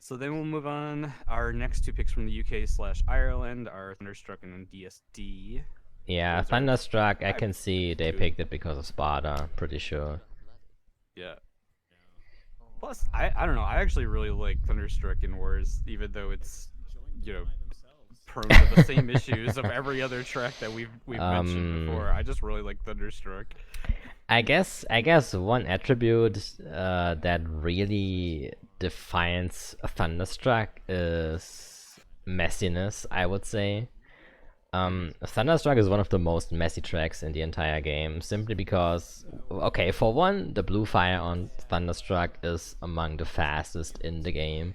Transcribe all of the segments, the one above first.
So then we'll move on. Our next two picks from the UK/Ireland are Thunderstruck and DSD. Yeah, Those are Thunderstruck, I I can see they two. picked it because of Sparta, pretty sure. Yeah. Plus, I don't know. I actually really like Thunderstruck in Wars, even though it's you know prone to the same issues of every other track that we've mentioned Um, before. I just really like Thunderstruck. I guess one attribute that really defines Thunderstruck is messiness, I would say. Thunderstruck is one of the most messy tracks in the entire game, simply because, okay, for one, the blue fire on Thunderstruck is among the fastest in the game.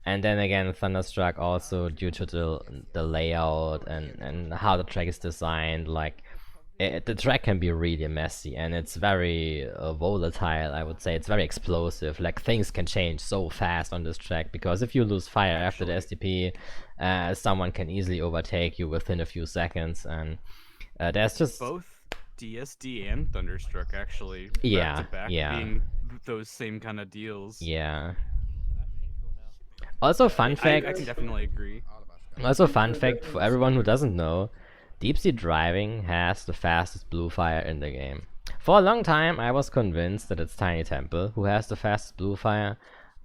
And then again, Thunderstruck also due to the layout and how the track is designed, like the track can be really messy and it's very volatile. I would say it's very explosive. Like things can change so fast on this track because if you lose fire after the SDP, someone can easily overtake you within a few seconds, and there's just Both DSD and Thunderstruck actually back to yeah, back yeah, being those same kind of deals. yeah. Also, fun I can fact. definitely agree. Also, fun fact for everyone who doesn't know, deep sea driving has the fastest blue fire in the game. For a long time, I was convinced that it's Tiny Temple who has the fastest blue fire,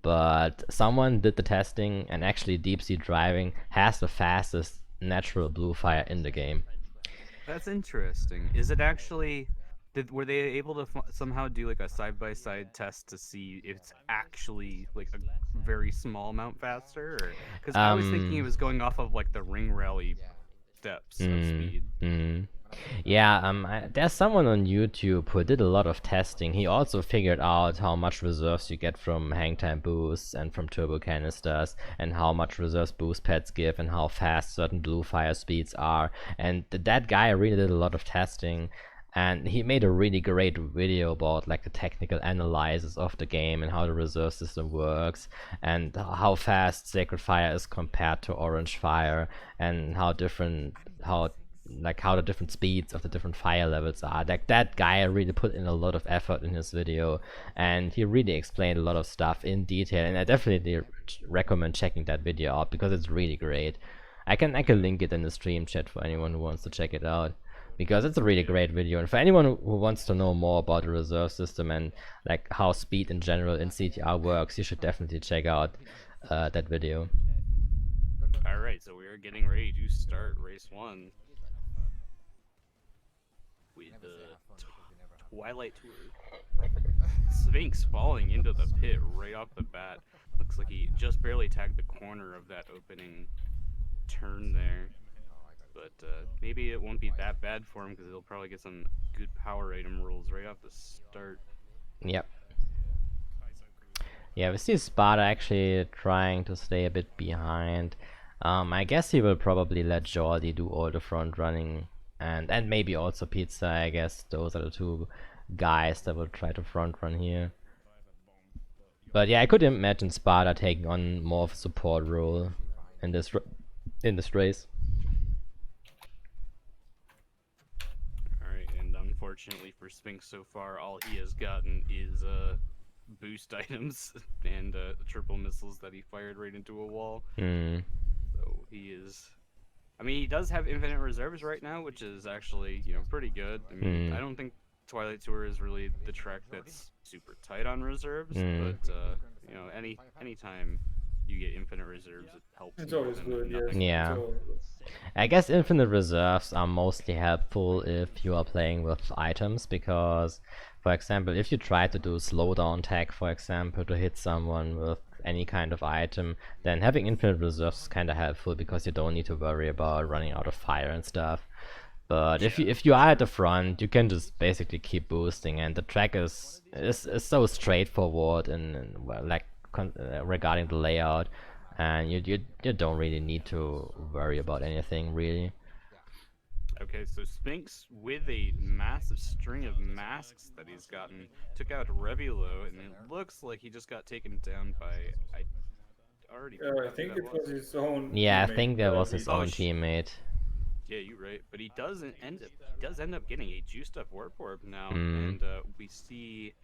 but someone did the testing and actually deep sea driving has the fastest natural blue fire in the game. That's interesting. Is it actually were they able to somehow do like a side by side test to see if it's actually like a very small amount faster? Because I was thinking it Um, was going off of like the ring rally steps of mm, speed. mm. Yeah, there's someone on YouTube who did a lot of testing. He also figured out how much reserves you get from hang time boosts and from turbo canisters, and how much reserves boost pads give, and how fast certain blue fire speeds are. And that guy really did a lot of testing, and he made a really great video about like the technical analysis of the game and how the reserve system works, and how fast Sacred Fire is compared to Orange Fire, and how the different speeds of the different fire levels are. Like that guy really put in a lot of effort in his video, and he really explained a lot of stuff in detail. And I definitely recommend checking that video out because it's really great. I can link it in the stream chat for anyone who wants to check it out, because it's a really great video. And for anyone who wants to know more about the reserve system and like how speed in general in CTR works, you should definitely check out that video. All right, so we are getting ready to start race one with the Twilight Tour. Sphinx falling into the pit right off the bat. Looks like he just barely tagged the corner of that opening turn there. But maybe it won't be that bad for him because he'll probably get some good power item rolls right off the start. Yep. Yeah, we see Sparta actually trying to stay a bit behind. I guess he will probably let Jordi do all the front running, and maybe also Pizza. I guess those are the two guys that will try to front run here. But yeah, I could imagine Sparta taking on more of a support role in this race. Alright, and unfortunately for Sphinx so far, all he has gotten is boost items and triple missiles that he fired right into a wall. So he is... I mean, he does have infinite reserves right now, which is actually, pretty good. I mean, I don't think Twilight Tour is really the track that's super tight on reserves, but, anytime you get infinite reserves, it helps. It's always good, yes. Yeah. I guess infinite reserves are mostly helpful if you are playing with items, because, for example, if you try to do slowdown tag, for example, to hit someone with any kind of item, then having infinite reserves is kind of helpful because you don't need to worry about running out of fire and stuff. But if you are at the front, you can just basically keep boosting, and the track is so straightforward and well, like regarding the layout, and you don't really need to worry about anything really. Okay, so Sphinx, with a massive string of masks that he's gotten, took out Revulo, and it looks like he just got taken down by... I already forgot I think who it that was his own. Yeah, I teammate, think that was his Vito. own teammate. Yeah, you're right. But he does end up getting a juiced up warp orb now, and we see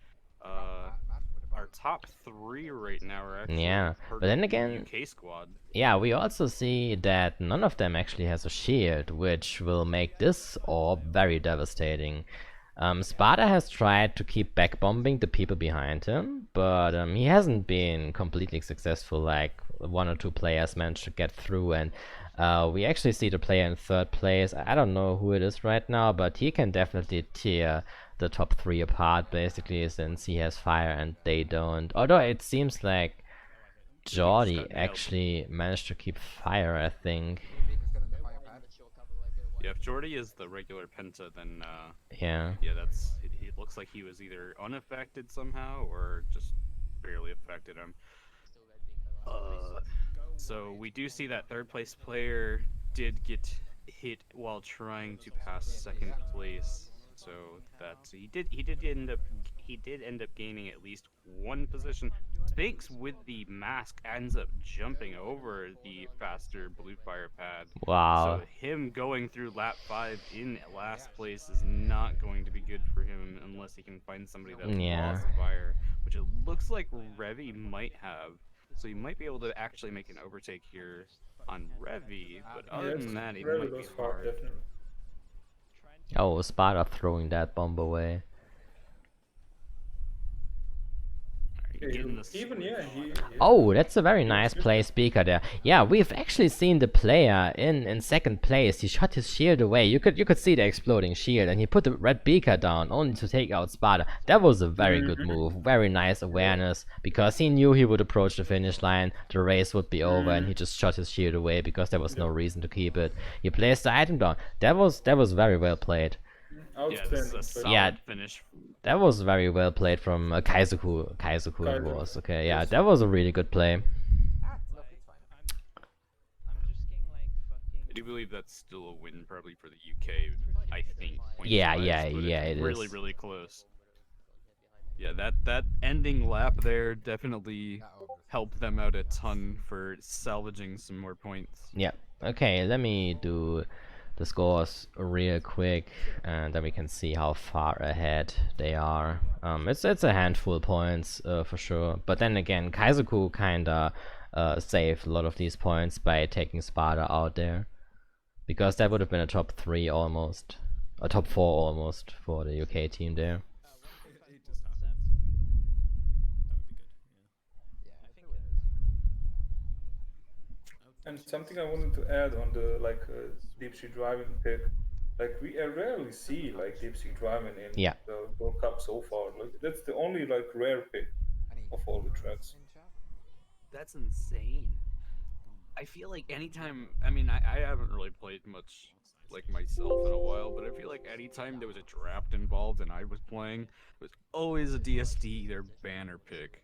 our top 3 right now are Yeah, actually part but of then the again, UK squad. yeah, we also see that none of them actually has a shield, which will make this orb very devastating. Sparta has tried to keep back bombing the people behind him, but he hasn't been completely successful. Like 1 or 2 players managed to get through, and we actually see the player in 3rd place. I don't know who it is right now, but he can definitely tear the top 3 apart, basically, since he has fire and they don't. Although it seems like I think he just Jordi got nailed. actually managed to keep fire, I think. Yeah, if Jordy is the regular Penta, then Yeah. yeah, that's it looks like he was either unaffected somehow or just barely affected him. Uh, so we do see that 3rd place player did get hit while trying to pass 2nd place. So that he did end up gaining at least 1 position. Sphinx with the mask ends up jumping over the faster blue fire pad. So Wow. him going through lap 5 in last place is not going to be good for him unless he can find somebody that's Yeah. lost fire, which it looks like Revy might have. So you might be able to actually make an overtake here on Revy, but other Yes, than that, it really might be goes far, hard. definitely. Oh, Sparta throwing that bomb away. Yeah, Getting the even yeah, he Oh, that's a very he was nice good play, there. Speaker there. Yeah, we've actually seen the player in 2nd place. He shot his shield away. You could see the exploding shield, and he put the red beaker down only to take out Sparta. That was a very good move. Very nice awareness, because he knew he would approach the finish line, the race would be over, and he just shot his shield away because there was no reason to keep it. He placed the item down. That was very well played. Yeah, this is a Outstanding play. Yeah, solid finish. that was very well played from Kaizoku. Kaizoku it Kaiser, was. Okay, yeah, yes. that was a really good play. I do believe that's still a win, probably for the UK. I think. Yeah, points-wise, yeah, but yeah, it's it really, is. really close. Yeah, that ending lap there definitely helped them out a ton for salvaging some more points. Yeah. Okay, let me do the scores real quick, and then we can see how far ahead they are. It's a handful of points for sure. But then again, Kaizoku kinda saved a lot of these points by taking Sparta out there, because that would have been a top 3 almost, a top 4 almost for the UK team there. And something I wanted to add on the deep sea driving pick, like we rarely see like deep sea driving in Yeah. the World Cup so far. Like that's the only like rare pick of all the tracks. That's insane. I feel like anytime, I mean, I haven't really played much like myself in a while, but I feel like anytime there was a draft involved and I was playing, it was always a DSD, their banner pick.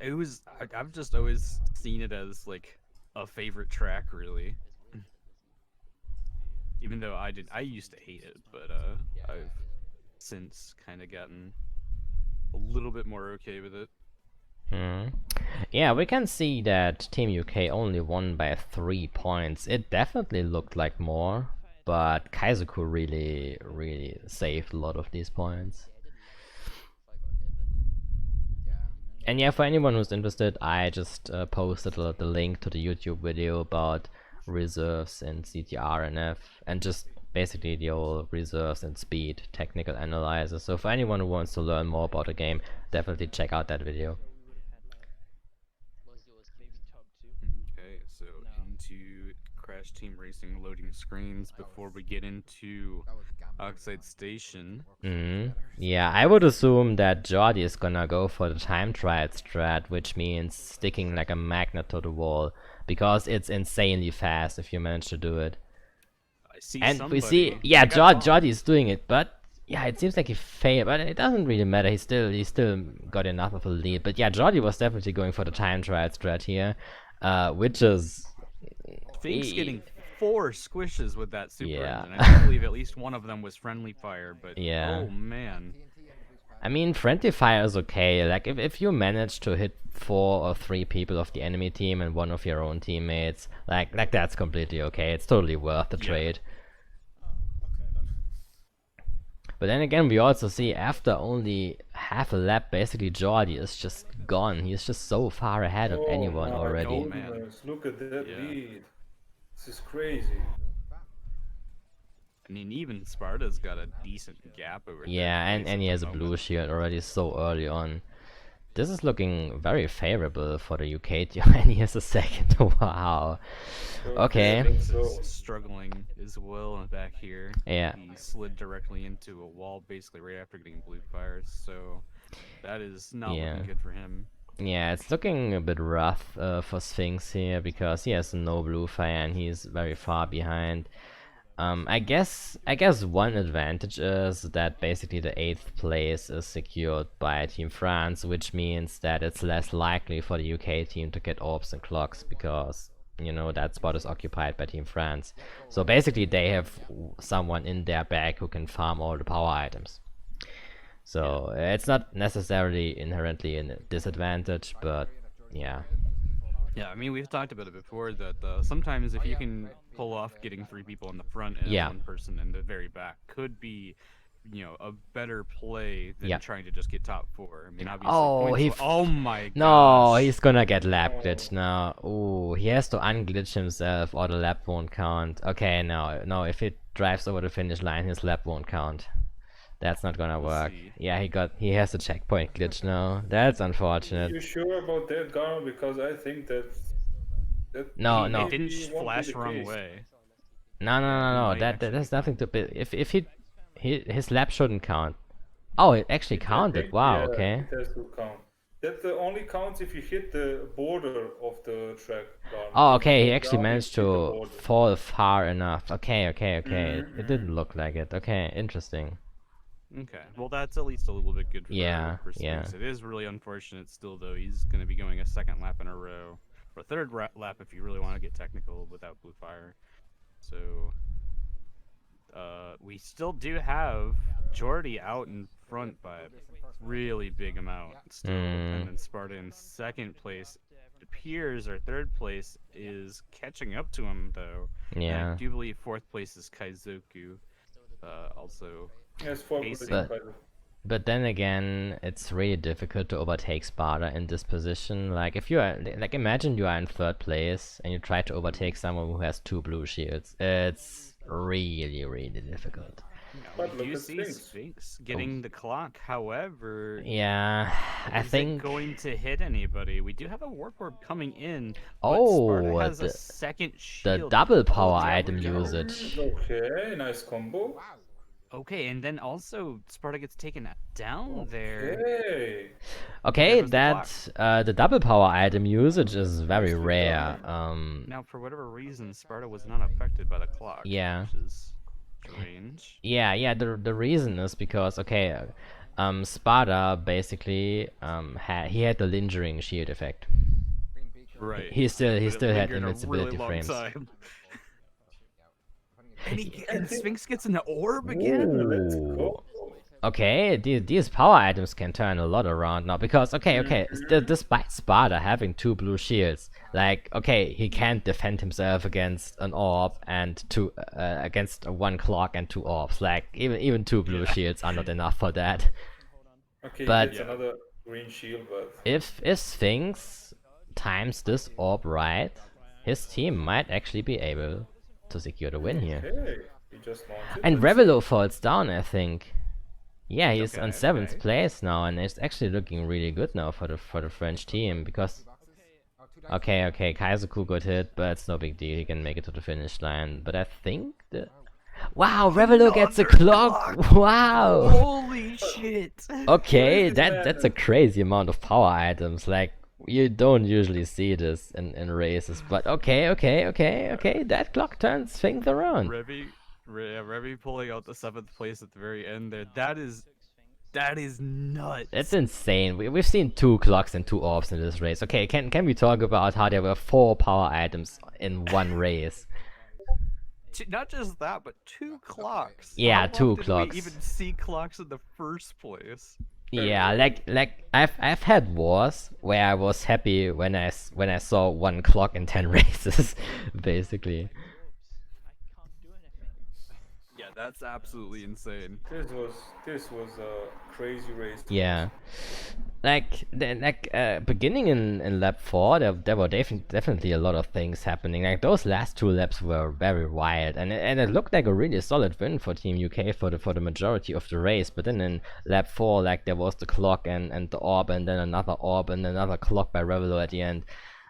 It was, I've just always seen it as like a favorite track, really. Even though I used to hate it, but I've since kind of gotten a little bit more okay with it. Yeah, we can see that Team UK only won by 3 points. It definitely looked like more, but Kaizoku really saved a lot of these points. And yeah, for anyone who's interested, I just posted the link to the YouTube video about reserves in CTR and F, and just basically the whole reserves and speed technical analysis. So for anyone who wants to learn more about the game, definitely check out that video. Okay, so into Crash Team Racing loading screens before we get into Oxide Station. Yeah, I would assume that Jordi is gonna go for the time trial strat, which means sticking like a magnet to the wall, because it's insanely fast if you manage to do it. I see And somebody. we see, yeah, I got Jordi is doing it, but yeah, it seems like he failed, but it doesn't really matter. He still got enough of a lead. But yeah, Jordi was definitely going for the time trial strat here, which is Fink's getting 4 squishes with that super Yeah. engine. I believe at least one of them was friendly fire, but Yeah. oh man. I mean, friendly fire is okay. Like if you manage to hit 4 or 3 people of the enemy team and one of your own teammates, like that's completely okay. It's totally worth the trade. But then again, we also see after only half a lap, basically Jordi is just gone. He's just so far ahead of Oh anyone my already. Oh, man. goodness, look at that Yeah. lead. This is crazy. I mean, even Sparta's got a decent gap over Yeah, third place and at he the has a blue moment. shield already so early on. This is looking very favorable for the UK team, and he has a second. Wow. Okay. Sphinx let's is go. struggling as well back here. Yeah. He slid directly into a wall basically right after getting blue fires, so that is not Yeah. looking good for him. Yeah, it's looking a bit rough for Sphinx here because he has no blue fire and he's very far behind. I guess one advantage is that basically the 8th place is secured by Team France, which means that it's less likely for the UK team to get orbs and clocks because, you know, that spot is occupied by Team France. So basically they have someone in their bag who can farm all the power items. So it's not necessarily inherently a disadvantage, but yeah. Yeah, I mean, we've talked about it before that sometimes if you can pull off getting 3 people in the front and Yeah. 1 person in the very back could be, you know, a better play than Yeah. trying to just get top 4. I mean, obviously, Oh, points. Oh my no, gosh. he's gonna get lap glitch now. Ooh, he has to unglitch himself or the lap won't count. Okay, no, if he drives over the finish line, his lap won't count. That's not gonna We'll work. see. Yeah, he has a checkpoint glitch now. That's unfortunate. You sure about that, Garno? Because I think that No, It no. didn't maybe won't be flash the the wrong case. way. No, might that actually has be nothing to be. If his lap shouldn't count. Oh, it actually I counted. think, Wow. yeah, Okay. it has to count. That only counts if you hit the border of the track, Garno. Oh, If you okay. He fall actually down, you managed hit the to border. fall far enough. Okay. It didn't Mhm. look like it. Okay, interesting. Okay, well that's at least a little bit good for Yeah, Sphinx. It is really unfortunate still though. He's going to be going a second lap in a row, or third lap if you really want to get technical without blue fire. So we still do have Jordy out in front by a really big amount still, and then Sparta in second place. It appears our third place is catching up to him though. And Yeah. I do believe fourth place is Kaizoku. Also Yes, for pacing. But then again, it's really difficult to overtake Sparta in this position. Like if you are like imagine you are in third place and you try to overtake someone who has 2 blue shields. It's really difficult. But We look do at see Sphinx. Sphinx getting the clock. However, Yeah, I is it think. going to hit anybody? We do have a warp orb coming in, but Oh, Sparta has a second the shield. double power there we item go. usage. Okay, nice combo. Okay, and then also Sparta gets taken down there. Okay. Okay, There goes the that the double power item usage is very Nicely rare. done. Now, for whatever reason, Sparta was not affected by the clock. Yeah. Which is strange. Yeah. The reason is because okay, Sparta basically he had the lingering shield effect. Right. He still But it had lingered a invincibility really long frames. time. And Sphinx gets an orb again. Let's Ooh. go. Okay, these power items can turn a lot around now because okay, despite Sparta having 2 blue shields, like okay, he can't defend himself against an orb and against 1 clock and 2 orbs. Like even 2 blue shields are not enough for that. Okay, But- he gets another green shield, but If Sphinx times this orb right, his team might actually be able to secure the win here. okay, he just launched it. And Let's Revelo falls down, I think. Yeah, he's on Okay, 7th okay. place now, and it's actually looking really good now for the French team because. Okay, Kaizoku got hit, but it's no big deal. He can make it to the finish line. But I think the. Wow, Revelo gets a clock! Wow! Holy shit! Okay, What is this that's a crazy amount of power items. Like you don't usually see this in races, but okay. That clock turns things around. Revy pulling out the 7th place at the very end there. That is nuts. That's insane. We've seen 2 clocks and 2 orbs in this race. Okay, can we talk about how there were 4 power items in one race? Not just that, but 2 clocks. Yeah, How 2 often do clocks. we even see clocks in the first place? Yeah, like I've had wars where I was happy when I saw 1 clock in 10 races, basically. Yeah, that's absolutely insane. This was a crazy race to Yeah. watch. Beginning in lap 4, there were definitely a lot of things happening. Like those last 2 laps were very wild, and it looked like a really solid win for Team UK for the majority of the race. But then in lap 4, like there was the clock and the orb, and then another orb and another clock by Revelo at the end.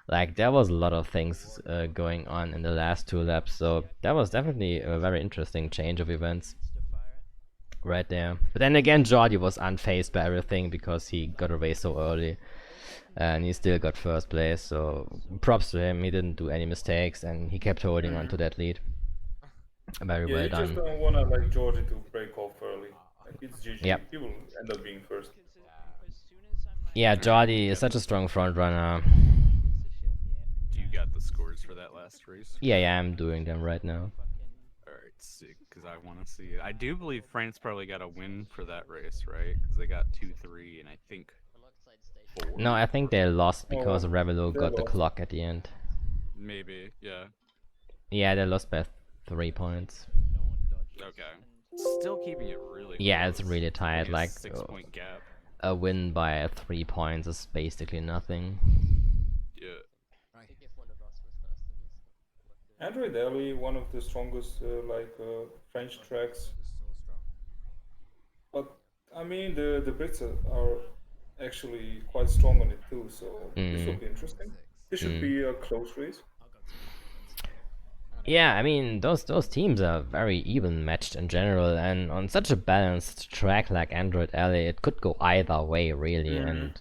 Like there was a lot of things going on in the last 2 laps, so that was definitely a very interesting change of events right there. But then again, Jordi was unfazed by everything because he got away so early, and he still got first place. So props to him. He didn't do any mistakes, and he kept holding on to that lead. Very Yeah, well you just done. don't wanna like Georgie to break off early. Like it's GG. Yep. He will end up being first. Yeah, Jordi is such a strong front runner. Do you got the scores for that last race? Yeah, I'm doing them right now. Alright, sick, because I want to see it. I do believe France probably got a win for that race, right? Because they got 2-3 and I think 4. No, I think they lost because Oh, Revelo they got the lost. clock at the end. Maybe, yeah. Yeah, they lost by 3 points. Okay. Still keeping it really Yeah, close. it's really tight. Only a Like 6-point gap. a win by 3 points is basically nothing. Yeah. Android Alley, one of the strongest French tracks. But I mean the Brits are actually quite strong on it too, so this will be interesting. This should be a close race. Yeah, I mean those teams are very even matched in general, and on such a balanced track like Android Alley, it could go either way really. And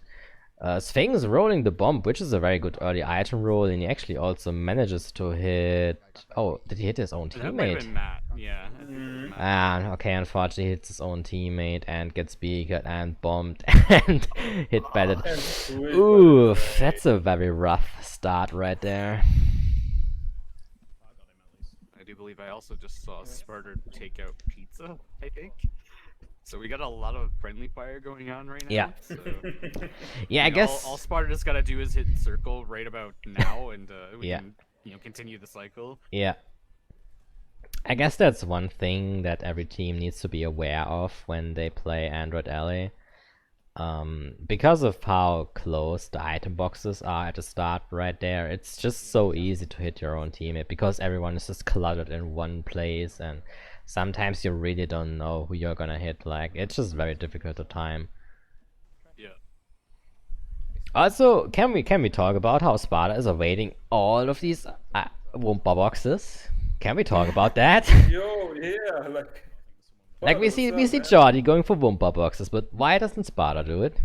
Sphinx rolling the bomb, which is a very good early item roll, and he actually also manages to hit. Oh, did he hit his own That might have teammate? been Matt, yeah. I think it was Matt. Ah, okay, unfortunately hits his own teammate and gets beaked and bombed and hit by the. And Swiss, Oof, that's a very rough start right there. I do believe I also just saw Sparta take out Pizza, I think. So we got a lot of friendly fire going on right now. Yeah. So, Yeah, I guess. all Sparta just gotta do is hit circle right about now, and we Yeah. can continue the cycle. Yeah. I guess that's one thing that every team needs to be aware of when they play Android Alley. Because of how close the item boxes are at the start right there, it's just so easy to hit your own teammate because everyone is just cluttered in one place, and sometimes you really don't know who you're gonna hit. Like, it's just very difficult to time. Yeah. Also, can we talk about how Sparta is evading all of these Wumpa boxes? Can we talk about that? Yo, yeah, Like we see Jordi going for Wumpa boxes, but why doesn't Sparta do it?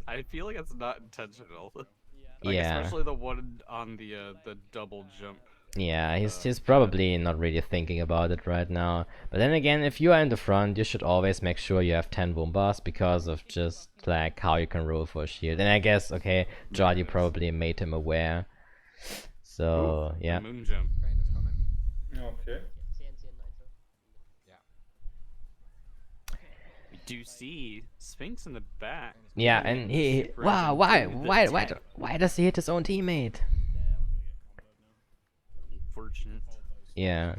I feel like it's not intentional. Yeah. Especially the one on the double jump. Yeah, he's probably not really thinking about it right now. But then again, if you are in the front, you should always make sure you have 10 Wumpas because of just like how you can roll for a shield. And I guess, okay, Jordi probably made him aware. So, yeah. Moon jump. Okay. We do see Sphinx in the back. Yeah, and he wow, why does he hit his own teammate? Unfortunate. Yeah.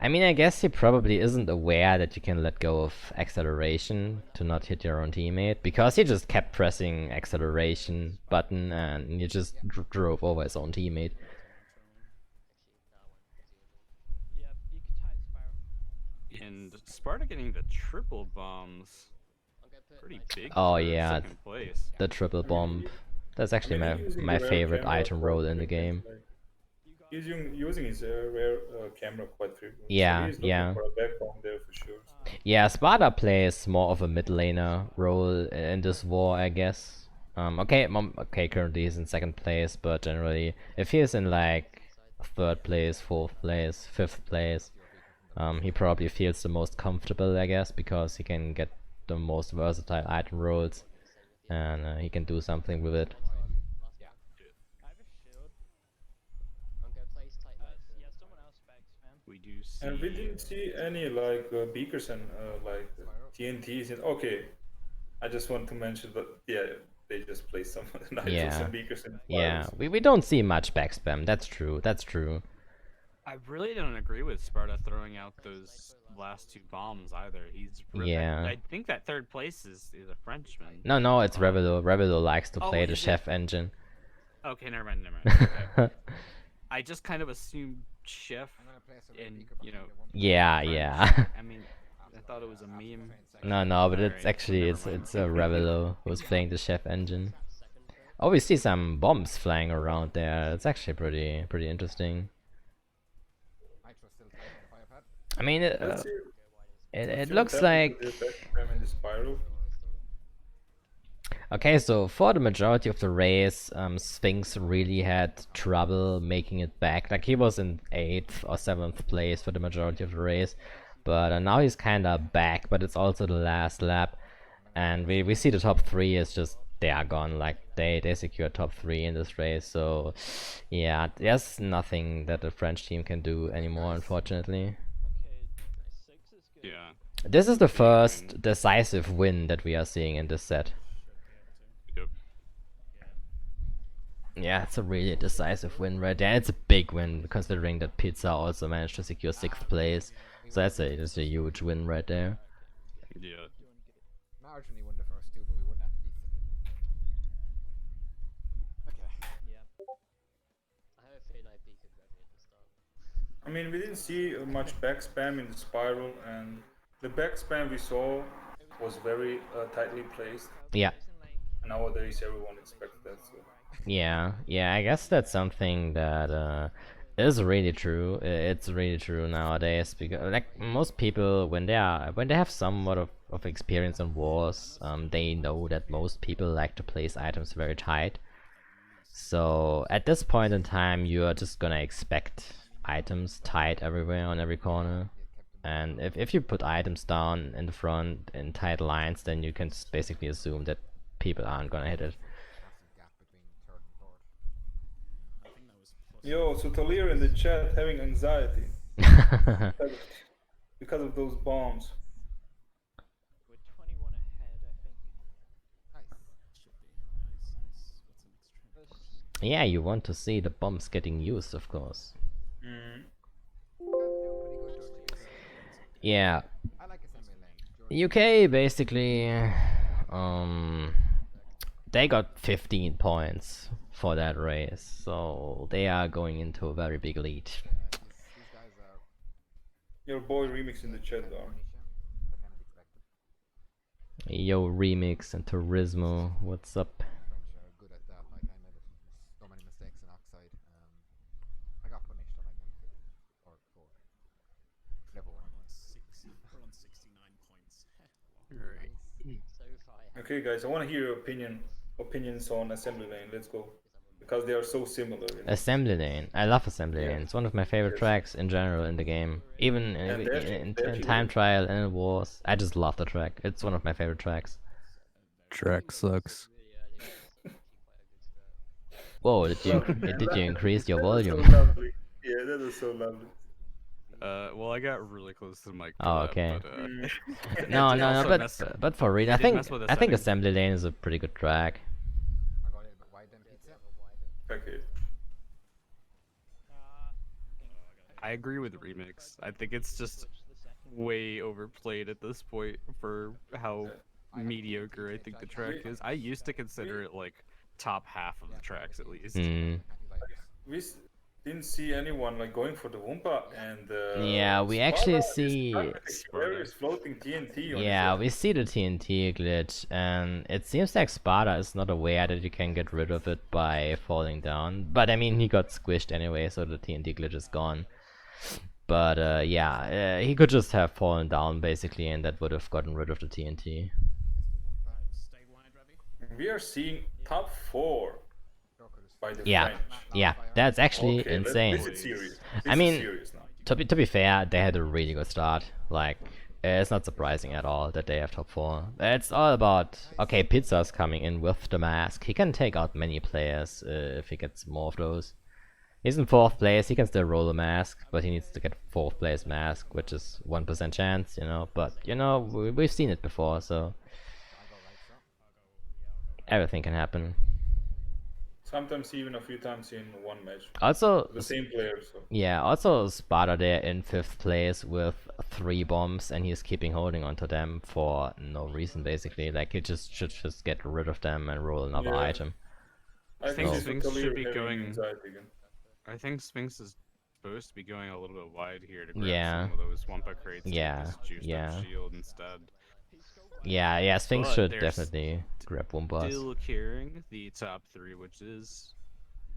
I mean, I guess he probably isn't aware that you can let go of acceleration to not hit your own teammate, because he just kept pressing acceleration button and he just drove over his own teammate. And Sparta getting the triple bombs. Pretty big. Oh for yeah, second place. the triple bomb. That's actually my favorite item roll in the game. He's using his rare camera quite frequently. Yeah, so he's looking yeah. for a backbone there for sure. Yeah, Sparta plays more of a mid laner role in this war, I guess. Okay, currently he's in second place, but generally, if he's in like third place, fourth place, fifth place, he probably feels the most comfortable, I guess, because he can get the most versatile item rolls, and he can do something with it. We do see. And we didn't see any beakers and TNTs. Okay, I just want to mention that they just placed some nitros Yeah. and beakers and Yeah, fires. we don't see much backspam. That's true. That's true. I really don't agree with Sparta throwing out those last 2 bombs either. Yeah. I think that 3rd place is a Frenchman. No, it's Revelo. Revelo likes to play the is it? chef engine. Okay, never mind. Okay. I just kind of assumed chef, and Yeah, French. yeah. I mean, I thought it was a meme. No, but it's Alright, actually never mind. it's a Revelo who's playing the chef engine. Oh, we see some bombs flying around there. It's actually pretty interesting. I mean, Let's see. it See what looks happens like with the backspam in the spiral. okay. So for the majority of the race, Sphinx really had trouble making it back. Like he was in 8th or 7th place for the majority of the race, but now he's kind of back. But it's also the last lap, and we see the top 3 is just they are gone. Like they secure top 3 in this race. So yeah, there's nothing that the French team can do anymore, unfortunately. Yeah. This is the first decisive win that we are seeing in this set. Yep. Yeah, it's a really decisive win right there. It's a big win considering that Pizza also managed to secure 6th place. So that's a huge win right there. Yeah. Marginally won the first 2, but we wouldn't have to beat them. Okay. I have a feeling I beat it ready at the start. I mean, we didn't see much backspam in the spiral, and the backspam we saw was very tightly placed. Yeah. Nowadays, everyone expects that. So. Yeah, I guess that's something that is really true. It's really true nowadays because like most people when they have somewhat of experience in wars, they know that most people like to place items very tight. So at this point in time, you are just gonna expect items tight everywhere on every corner. And if you put items down in the front in tight lines, then you can just basically assume that people aren't gonna hit it. Yo, so Talir in the chat having anxiety because of those bombs. We're 21 ahead, I think. Yeah, you want to see the bombs getting used, of course. Yeah. UK basically they got 15 points for that race, so they are going into a very big lead. Your boy Remix in the chat, though. Yo, Remix and Turismo, what's up? Good at that. Like I made so many mistakes in Oxide. I got punished on like or 4. Level 1. We're on 69 points. Right. So far, Okay, guys, I want to hear your opinions on Assembly Lane. Let's go, because they are so similar. Assembly Lane. I love Assembly Lane. It's one of my favorite tracks in general in the game. Even in time trial and in wars. I just love the track. It's one of my favorite tracks. Track sucks. Whoa, did you increase your volume? So lovely. Yeah, that is so lovely. Well, I got really close to the mic. Oh, okay. But, no, but for real, I did think mess with the I think settings. Assembly Lane is a pretty good track. I got a little bit wide then pizza. Okay. I agree with Remix. I think it's just way overplayed at this point for how mediocre I think the track is. I used to consider it like top half of the tracks at least. We didn't see anyone like going for the Wumpa, and Yeah, we actually see. There is floating TNT on Yeah, his we see the TNT glitch, and it seems like Sparta is not aware that you can get rid of it by falling down. But I mean, he got squished anyway, so the TNT glitch is gone. But yeah, he could just have fallen down basically, and that would have gotten rid of the TNT. We are seeing top 4 by the Yeah, French. yeah, that's actually Okay, insane. This is serious. I mean, serious now. to be fair, they had a really good start. Like, it's not surprising at all that they have top 4. It's all about, okay, Pizza's coming in with the mask. He can take out many players if he gets more of those. He's in 4th place, he can still roll a mask, but he needs to get 4th place mask, which is 1% chance, you know. But, you know, we've seen it before, so everything can happen. Sometimes even a few times in one match. Also, The same player, so. yeah, also Sparta there in 5th place with 3 bombs, and he's keeping holding onto them for no reason basically. Like he should just get rid of them and roll another Yeah. item. I think think Sphinx should be having going. anxiety again. I think Sphinx is supposed to be going a little bit wide here to grab Yeah. some of those Wampa crates Yeah, to just juice yeah. up shield instead. Yeah, Sphinx But should they're definitely grab Wumpas. Still carrying the top 3, which is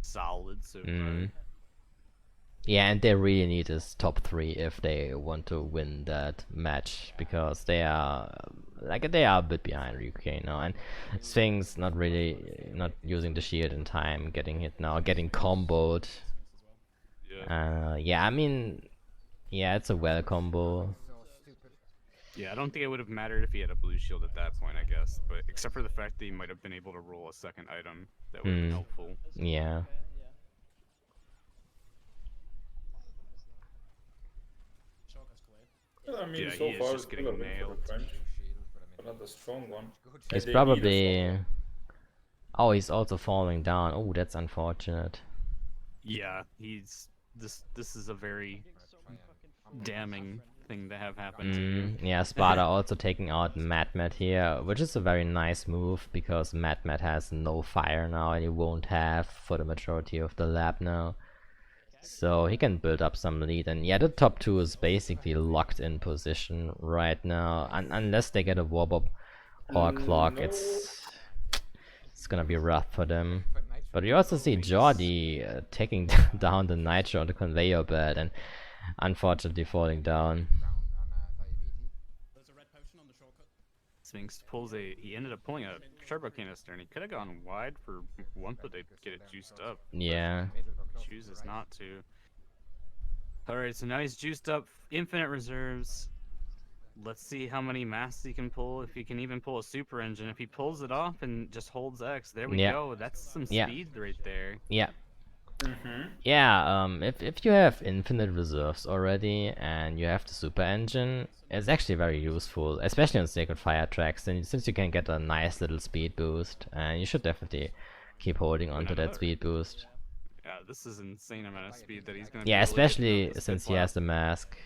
solid so far. Yeah, and they really need this top 3 if they want to win that match, because they are a bit behind UK now, and Sphinx not using the shield in time, getting hit now, getting comboed. Yeah, I mean, yeah, it's a well combo. So stupid. Yeah, I don't think it would have mattered if he had a blue shield at that point, I guess, but except for the fact that he might have been able to roll a second item, that would have been helpful. Yeah. I mean, Yeah, so he is far just it's getting still a win for nailed. the French, Shield, but I mean, but not a strong one. good. He's They need a strong probably... one. Oh, he's also falling down. Oh, that's unfortunate. Yeah, this is a very damning thing to have happen to you. Yeah, Sparta also taking out Madmat here, which is a very nice move, because Madmat has no fire now, and he won't have for the majority of the lap now. So he can build up some lead, and yeah, the top 2 is basically locked in position right now, unless they get a warp or clock. No. It's gonna be rough for them. But you also see Jordi taking down the Nitro on the conveyor belt and unfortunately falling down. Sphinx pulls he ended up pulling a turbo canister, and he could have gone wide for Wampa to get it juiced up. Yeah. Chooses not to. Alright, so now he's juiced up, infinite reserves. Let's see how many masks he can pull, if he can even pull a super engine. If he pulls it off and just holds X, there we go. That's some speed right there. Yeah. Yeah, if you have infinite reserves already and you have the super engine, it's actually very useful, especially on Sacred Fire tracks, and since you can get a nice little speed boost, and you should definitely keep holding onto that speed boost. Yeah, this is insane amount of speed that he's gonna. Yeah, especially since he has the mask,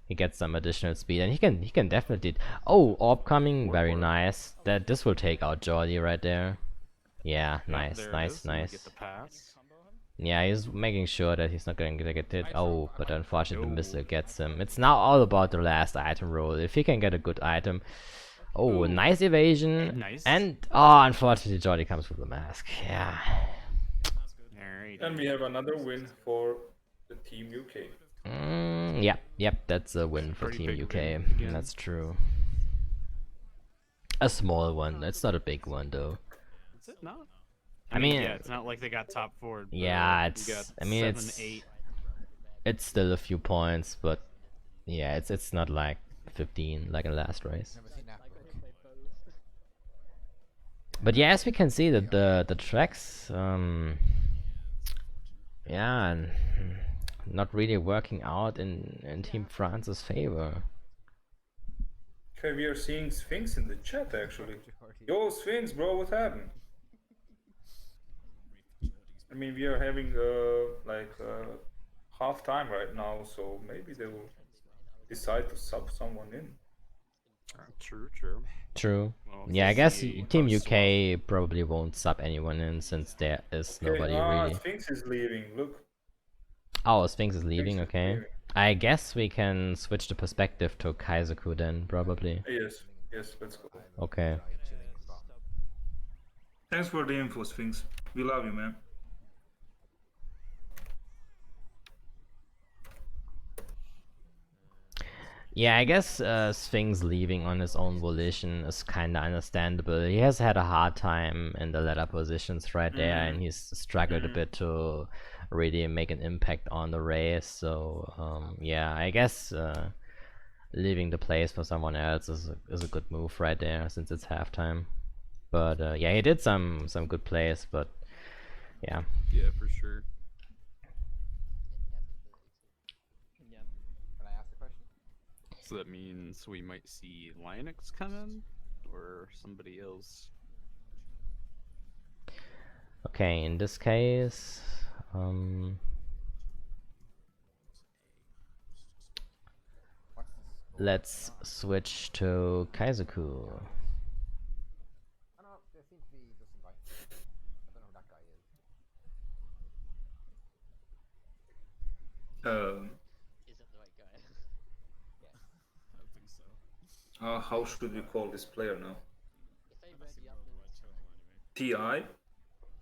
he gets some additional speed, and he can definitely. Oh, orb coming, very nice. This will take out Jordi right there. Yeah, nice. Get the pass. Yeah, he's making sure that he's not going to get hit. Oh, but unfortunately the missile gets him. It's now all about the last item roll. If he can get a good item. Oh, nice evasion. Nice. And, oh, unfortunately Jordi comes with the mask. Yeah. Alright. And we have another win for the Team UK. Yep, that's a win for Pretty Team big UK. win again. That's true. A small one. It's not a big one though. Is it not? I mean, yeah, it's not like they got top 4. Yeah, you it's. got I mean, 7, 8. it's still a few points, but yeah, it's not like 15 like in last race. Never seen that work. But yeah, as we can see that the tracks, yeah, and not really working out in Team France's favor. Okay, we are seeing Sphinx in the chat actually. Yo, Sphinx, bro, what happened? I mean, we are having half time right now, so maybe they will decide to sub someone in. True. Well, Well, yeah, I guess see Team how UK probably won't sub anyone in since there is nobody really. Sphinx is leaving. Look. Oh, Sphinx is leaving. Sphinx is Okay. leaving. I guess we can switch the perspective to Kaizoku then, probably. Yes, let's go. Okay. Thanks for the info, Sphinx. We love you, man. Yeah, I guess Sphinx leaving on his own volition is kinda understandable. He has had a hard time in the latter positions right there, and he's struggled a bit to really make an impact on the race. So yeah, I guess leaving the place for someone else is a good move right there, since it's halftime. But yeah, he did some good plays, but yeah. Yeah, for sure. Can I ask a question? So that means we might see Linux come in, or somebody else. Okay, in this case, What's the score? let's switch to Kaizoku. I don't know, they seem to be just inviting. I don't know who that guy is. Is that the right guy? I don't think so. how should we call this player now? If they Unless read he the wrote the right admins, channel anyway. TI?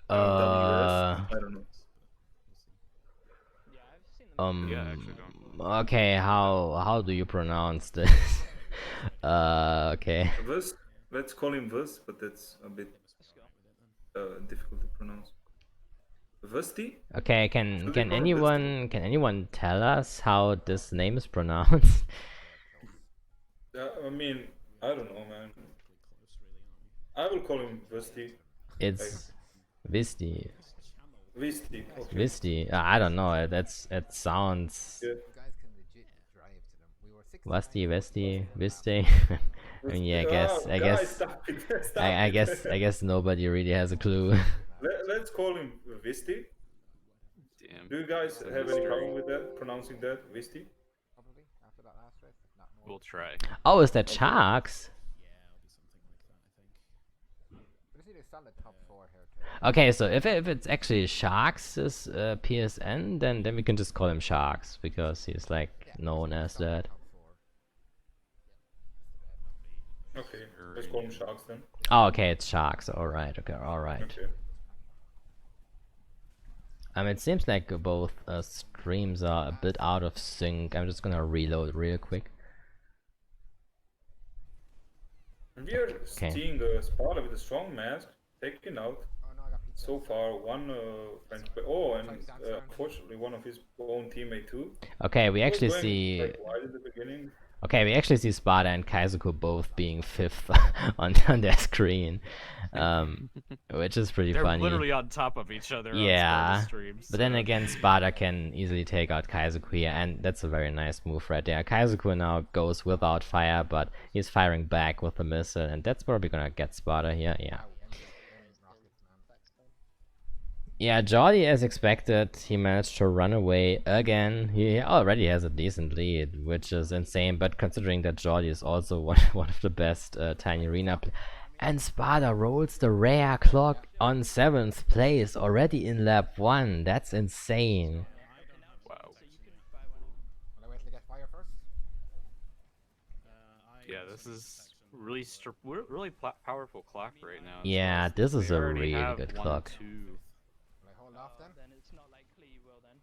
WS? I don't know. We'll see. yeah, I've seen them. Yeah, I actually don't. Okay, how do you pronounce this? Okay. Vus? Let's call him Vus, but that's a bit Let's go. difficult to pronounce. Vusti? Okay, Should we can call him Vusti? anyone tell us how this name is pronounced? I mean, I don't know, man. Pretty close, really, aren't we? I will call him Vusti. It's Visti. Visti. Okay. Visti. I don't know. It sounds Yeah. You guys can legit drive to them. We were 69. Vasti, Vesti, Viste. I mean, yeah, I guess Guys, stop it. Stop I it. guess nobody really has a clue. Let's call him Visti. Damn. Do you guys It's a have any mystery. problem with that? Pronouncing that? Visti? Probably after that last race, if not more. We'll try. Oh, is that Sharks? Yeah, it'll be something like that, I think. But it's either solid top 4 here too. Okay, so if it's actually Sharks is PSN, then we can just call him Sharks because he's like known as that. Top 4. Okay, let's call him Sharks then. Oh, okay, it's Sharks. All right. Okay. All right. Okay. It seems like both streams are a bit out of sync. I'm just gonna reload real quick. We are seeing Sparta with a strong mask taken out. Oh no, I got pizza. So far, one French player. Oh, and unfortunately, one of his own teammate too. Okay, we He was actually going, see. like, wide at the beginning. Okay, we actually see Sparta and Kaizoku both being fifth on their screen, which is pretty They're funny. literally on top of each other Yeah, on Sparta streams. but then so- again, Sparta can easily take out Kaizoku here, and that's a very nice move right there. Kaizoku now goes without fire, but he's firing back with the missile, and that's probably gonna get Sparta here. Yeah. Yeah, Jordi, as expected, he managed to run away again. He already has a decent lead, which is insane, but considering that Jordi is also one of the best Tiny Arena and Sparta rolls the rare clock on 7th place already in lap 1. That's insane. Wow. Will I wait till I get fire first? Yeah, this is really really powerful clock right now. as Yeah, well, this since is they a already really have good 1, clock. 2. Will I hold off then? Then it's not likely you will then.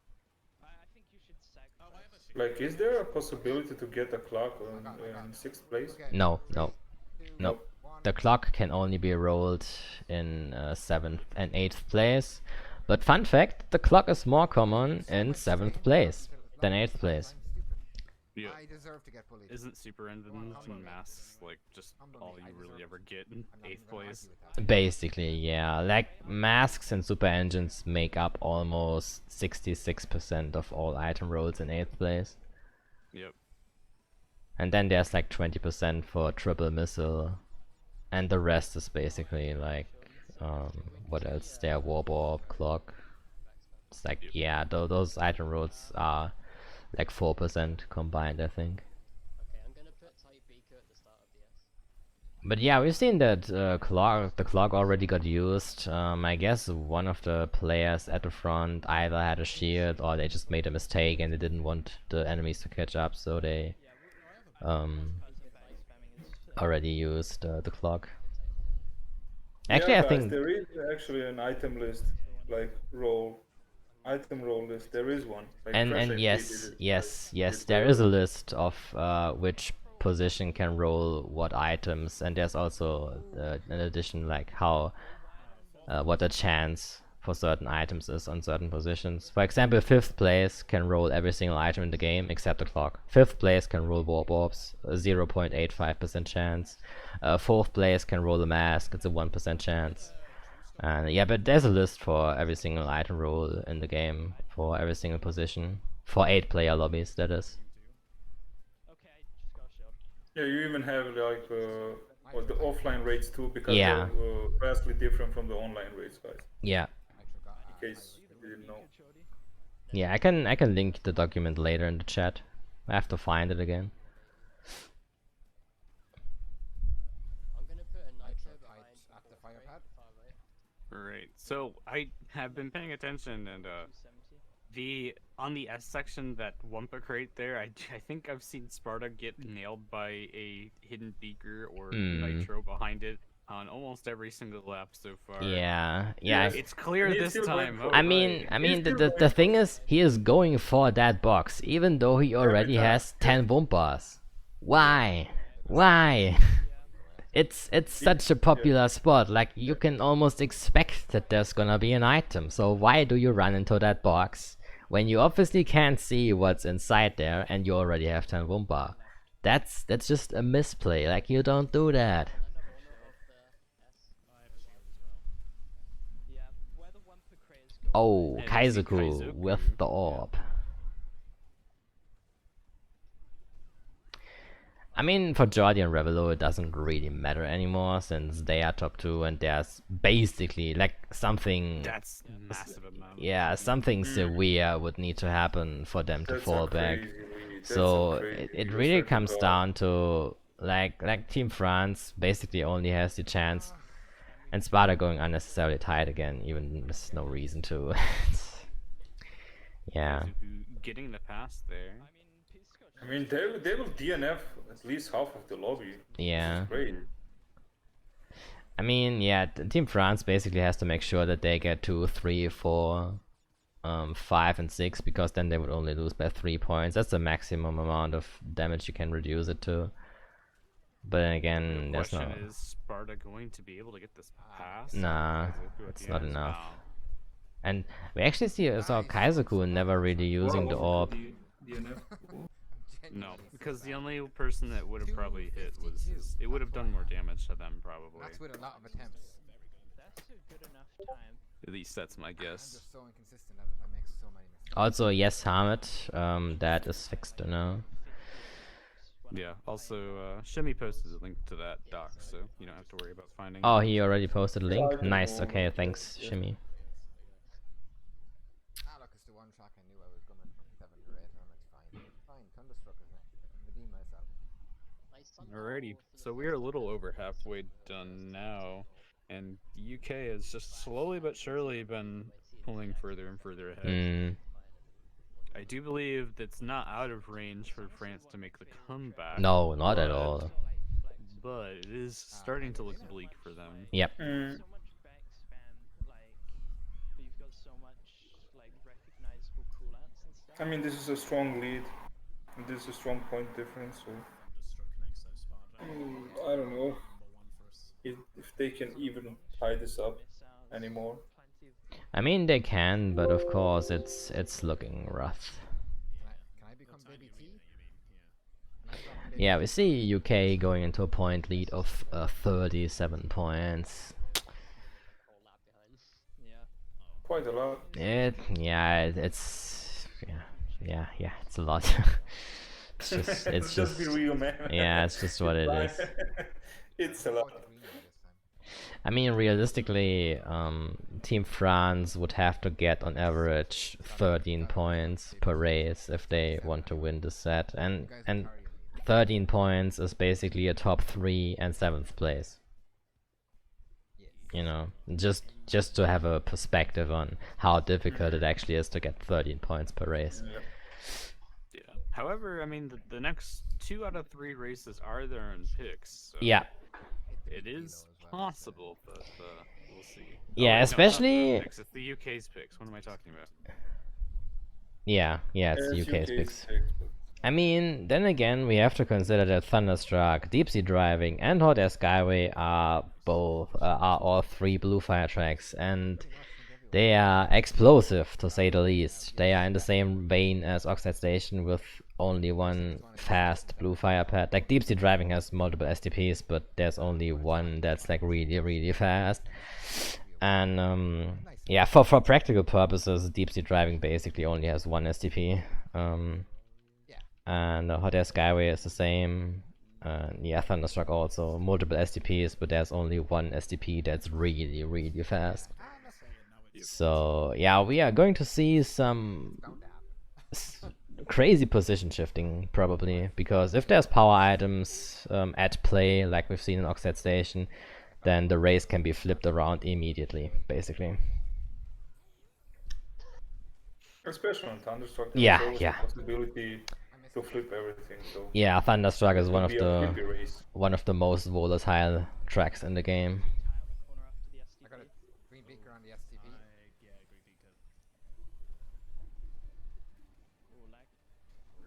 I think you should sacrifice. Like, is there a possibility to get a clock in 6th place? Okay. No, no, 2, no. 1. The clock can only be rolled in 7th and 8th place. But fun fact, the clock is more common in 7th place than 8th place. Yeah. I deserve to get bullied. Isn't super engines and masks like just all you really ever get in I'm not 8th even gonna place? argue with that. Basically, yeah. Like, masks and super engines make up almost 66% of all item rolls in 8th place. Yep. And then there's like 20% for triple missile. And the rest is basically like, what else? There, warp orb, clock. It's like, yeah, those item rolls are like 4% combined, I think. Okay, I'm gonna put type beaker at the start of the S. But yeah, we've seen that the clock already got used. I guess one of the players at the front either had a shield or they just made a mistake and they didn't want the enemies to catch up, so they already used the clock. Actually, yeah, I guys, think there is actually an item list, like item roll list. There is one. Like Fresh and IP yes, did it, yes, like, yes, it's there there. is a list of which position can roll what items, and there's also in addition like how what the chance for certain items is on certain positions. For example, 5th place can roll every single item in the game except the clock. 5th place can roll warp orbs, a 0.85% chance. 4th place can roll a mask, it's a 1% chance. And yeah, but there's a list for every single item roll in the game for every single position for 8-player lobbies. That is. Okay, just got a shield. Yeah, you even have like the offline rates too, because Yeah. they're vastly different from the online rates, guys. Yeah. case you didn't know. Yeah, I can link the document later in the chat. I have to find it again. I'm gonna put a Nitro nitro behind pipes the at the bulk fire crate, pad. far right. Right. So I have been paying attention, and 270. on the S section, that Wumpa crate there, I think I've seen Sparta get nailed by a hidden beaker or nitro behind it on almost every single lap so far. Yeah, Yes. It's clear And he's this still going time. for Oh, I mean, right. I mean, still the going thing for it. is, he is going for that box, even though he already time, has 10 Wumpas. Why? Why? It's such a popular spot. Like, you can almost expect that there's gonna be an item. So why do you run into that box when you obviously can't see what's inside there and you already have 10 Wumpa? That's just a misplay. Like, you don't do that. Another owner of the S. I have a shield as well. Yeah, where the one per crate is going. Oh, And we see Kaizoku with Kaizoku. the orb. I mean, for Jordi and Revelo, it doesn't really matter anymore since they are top 2 and there's basically like something. That's massive amount. Yeah, something severe would need to happen for them to That's fall a back. crazy lead. That's So a crazy it lead. really Second comes goal. down to like Team France basically only has the chance, and Sparta going unnecessarily tight again, even there's no reason to. Yeah. Kaizoku getting the pass there. I mean, they will DNF at least half of the lobby. Yeah. It's great. I mean, yeah, Team France basically has to make sure that they get 2, 3, 4, 5, and 6, because then they would only lose by 3 points. That's the maximum amount of damage you can reduce it to. But then again, The there's no. question is Sparta going to be able to get this pass? Nah, Kaizoku at it's the not end? enough. Oh. And we actually saw Kaizoku never really using the orb. No, because the only person that would have probably hit was it would have done more damage to them probably. That's with a lot of attempts. That's a good enough time. At least that's my I'm guess. just so inconsistent at it. I make so many mistakes. Also, yes, Hamid, that is fixed now. Yeah. Also, Shimmy posted a link to that doc, so you don't have to worry about finding. Oh, it. he already posted a link? I Nice, know. okay, thanks, Shimmy. Ah, look, it's the one track I knew I was coming from 7 to 8, and it's fine. Fine, Thunderstruck is next. I can redeem myself. Alrighty, so we are a little over halfway done now, and the UK has just slowly but surely been pulling further and further ahead. Mm, I do believe that's not out of range for France to make the comeback. no, not at all. But it is starting to look bleak for them. Yep. Mm. So much backspam, like, but you've got so much like recognizable coolouts and stuff. I mean, this is a strong lead. And this is a strong point difference. So Thunderstruck next, so Sparta. I don't know Number 1 for us. if they can even tie this up anymore. Plenty of I mean, they can, but of course, it's looking rough. Can I become Baby T? You mean, Can I become Baby Yeah, T? we see UK going into a point lead of 37 points. whole lap behind. Yeah. Quite a lot. Yeah, it's a lot. It's Just be just, real, man. yeah, it's just what it is. It's a lot. 43 this time. I mean, realistically, Team France would have to get on average 13 points per race if they want to win the set, You and guys will carry the lead. 13 points is basically a top 3 and 7th place. Yes. You know, just to have a perspective on how difficult it actually is to get 13 points per race. Yeah. Yeah. However, I mean, the next 2 out of 3 races are their own picks. So Yeah, Hit the It big is kilo as well, so- possible, but we'll see. Yeah, wait, no, it's not their especially- picks, it's the UK's picks. What am I talking about? yeah, it's It's UK's UK's picks. picks, but I mean, then again, we have to consider that Thunderstruck, Deep Sea Driving, and Hot Air Skyway are all 3 blue fire tracks, and they are explosive to say the least. They are in the same vein as Oxide Station with only one fast blue fire pad. Like Deep Sea Driving has multiple STPs, but there's only one that's like really fast. And yeah, for practical purposes, Deep Sea Driving basically only has one STP. And Hot Air Skyway is the same. Yeah, Thunderstruck also multiple STPs, but there's only one STP that's really fast. So yeah, we are going to see some Bound to happen. crazy position shifting probably, because if there's power items at play like we've seen in Oxide Station, then the race can be flipped around immediately, basically. Especially on Thunderstruck, Yeah, there's always yeah. the possibility to flip everything. So Yeah, Thunderstruck is it one could of be a the flippy race. most volatile tracks in the game. Corner after the I got a STP. green beaker on the STP. Yeah, agree, Beaker. Oh, lag.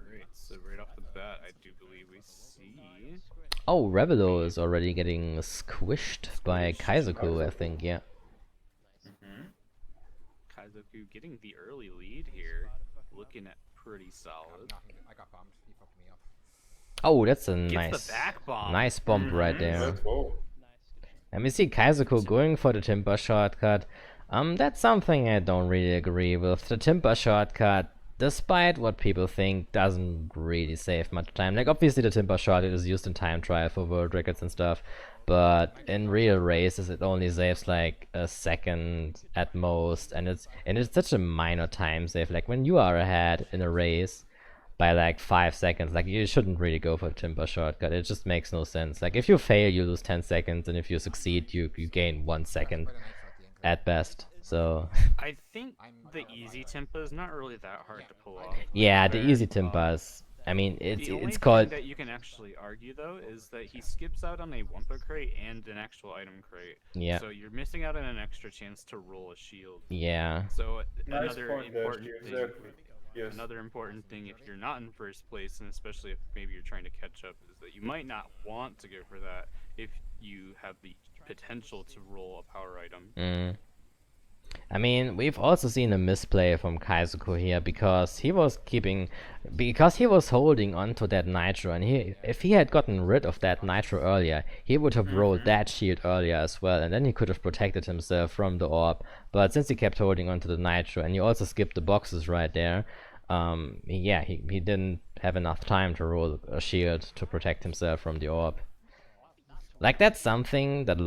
Great. So right off the bat, I do believe we see. Oh, Revelo is already getting squished by Kaizoku, I think, yeah. Kaizoku getting the early lead here, looking at pretty solid. I got bombed. He fucked me up. Oh, that's a Gets the back bomb. nice bomb right there. Let's go. Nice, good shot. And we see Kaizoku going for the Timber shortcut. That's something I don't really agree with. The Timber shortcut, despite what people think, doesn't really save much time. Like, obviously the Timber shortcut is used in time trial for world records and stuff, but in real races it only saves like a second at most, and it's such a minor time save. Like, when you are ahead in a race by like 5 seconds, like, you shouldn't really go for a Timber shortcut. It just makes no sense. Like, if you fail, you lose 10 seconds, and if you succeed, you gain 1 second Quite a nitro at the end. at best. So I think the easy tempo is not really that hard to pull off. yeah, the Where, easy Timbers. I mean, The only it's thing called that you can actually argue though is that he skips out on a Wumpa crate and an actual item crate. yeah, So you're missing out on an extra chance to roll a shield. yeah, So Nice another point there, important thing. exactly. Yes. Another important thing, if you're not in first place, and especially if maybe you're trying to catch up, is that you might not want to go for that if you have the potential to roll a power item. I mean, we've also seen a misplay from Kaizoku here, because he was holding onto that nitro, and if he had gotten rid of that nitro earlier, he would have rolled that shield earlier as well, and then he could have protected himself from the orb. But since he kept holding onto the nitro, and he also skipped the boxes right there, he didn't have enough time to roll a shield to protect himself from the orb. Like, that's something that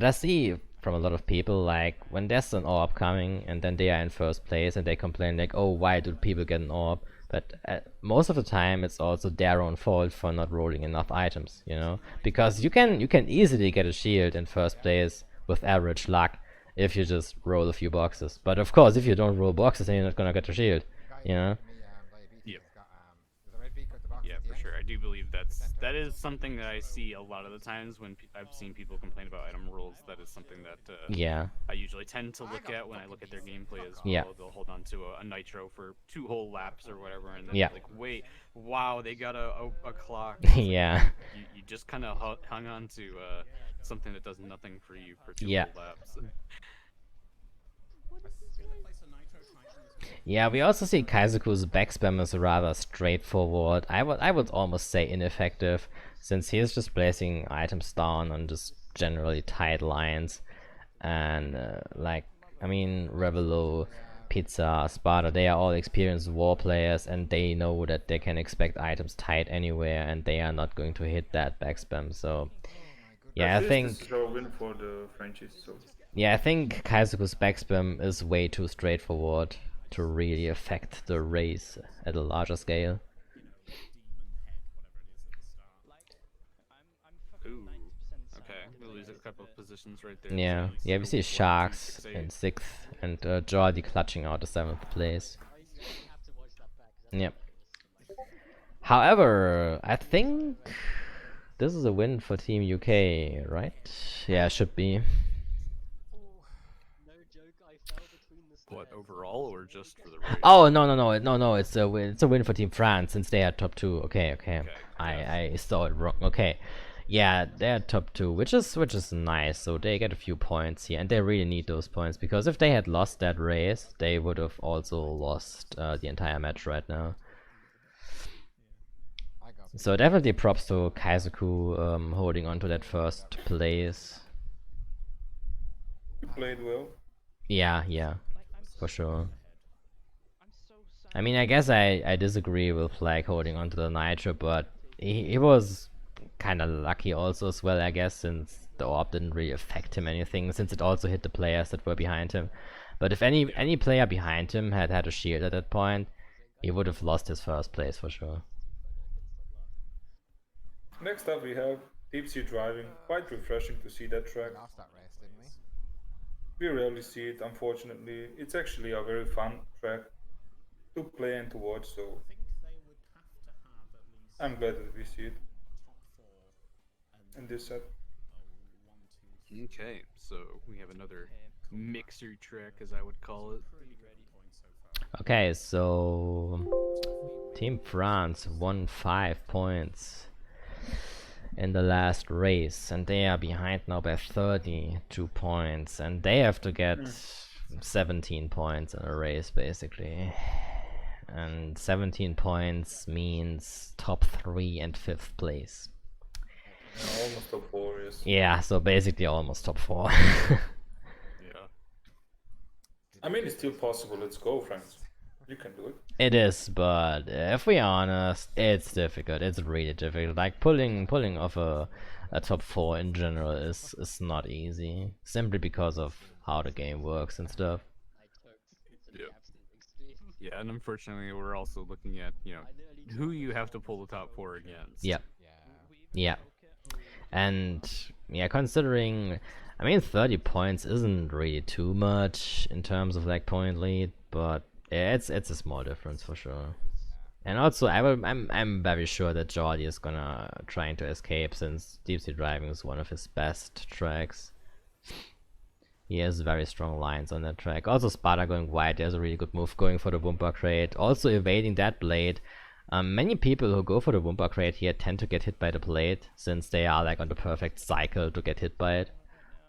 I see from a lot of people, like, when there's an orb coming and then they are in first place and they complain like, oh, why do people get an orb? But most of the time it's also their own fault for not rolling enough items, you know? Because you can easily get a shield in first place with average luck if you just roll a few boxes. But of course, if you don't roll boxes, then you're not gonna get a shield, you know? Yep. There's a red beaker at the box Yeah, at the for end. sure. I do believe that is something that I see a lot of the times when I've seen people complain about item rolls. That is something that Yeah, I usually tend to look at when I look at their gameplay as well. Yeah. They'll hold on to a nitro for 2 whole laps or whatever, and then Yeah. like, wait, wow, they got a clock. yeah. You just kind of hung on to something that does nothing for you for 2 Yeah. whole laps. Place a nitro Titan as well. Yeah, we also see Kaizoku's backspam is rather straightforward. I would almost say ineffective, since he is just placing items down on just generally tight lines. And I mean, Revelo, Pizza, Sparta, they are all experienced war players, and they know that they can expect items tight anywhere, and they are not going to hit that backspam. So yeah, I This think is a win for the Frenchies. So I think Kaizoku's backspam is way too straightforward to really affect the race at a larger scale. I'm fucking 90% Okay, certain we that lose a it's couple the- of positions right there. Yeah, So yeah, we it's see still 1, 2, Sharks 6, 8. in 6th and Jordi clutching out the 7th place. Yep. However, I think this is a win for Team UK, right? Yeah, should be. What, overall or just for the race? Oh, no, it's a win for Team France, since they are top 2. Okay. I saw it wrong. Okay. Yeah, they're top 2, which is nice. So they get a few points here, and they really need those points, because if they had lost that race, they would have also lost the entire match right now. So definitely props to Kaizoku holding on to that first place. you played well. Yeah, Like, for sure. I'm so sad. I mean, I guess I disagree with like holding on to the nitro, but he was kind of lucky also as well, I guess, since the orb didn't really affect him anything, since it also hit the players that were behind him. But if any player behind him had had a shield at that point, he would have lost his first place for sure. Next up we have deep sea driving. Quite refreshing to see that track. We lost that race, didn't we? We rarely see it, unfortunately. It's actually a very fun track to play and to watch, so I think they would have to have at least I'm glad that we see it top 4 and in this set. 1, 2, 3. Okay, so we have another mixer track, as I would call it. Pretty good points so far. Okay, so Team France won 5 points in the last race, and they are behind now by 32 points, and they have to get 17 points in a race basically. And 17 points means top 3 and 5th place. Yeah, almost top 4, yes. Yeah, so basically almost top 4. Yeah. I mean, it's still possible. Let's go, friends. You can do it. It is, but if we're honest, it's difficult. It's really difficult. Like pulling off a top 4 in general is not easy, simply because of how the game works and stuff. Yeah. Yeah, and unfortunately, we're also looking at, you know, who you have to pull the top 4 against. Yep. Yeah. Yeah. And yeah, considering, I mean, 30 points isn't really too much in terms of like point lead, but yeah, it's a small difference for sure. And also, I'm very sure that Jordi is gonna trying to escape, since deep sea driving is one of his best tracks. He has very strong lines on that track. Also, Sparta going wide, there's a really good move going for the Wumpa crate. Also evading that blade. Many people who go for the Wumpa crate here tend to get hit by the blade, since they are like on the perfect cycle to get hit by it.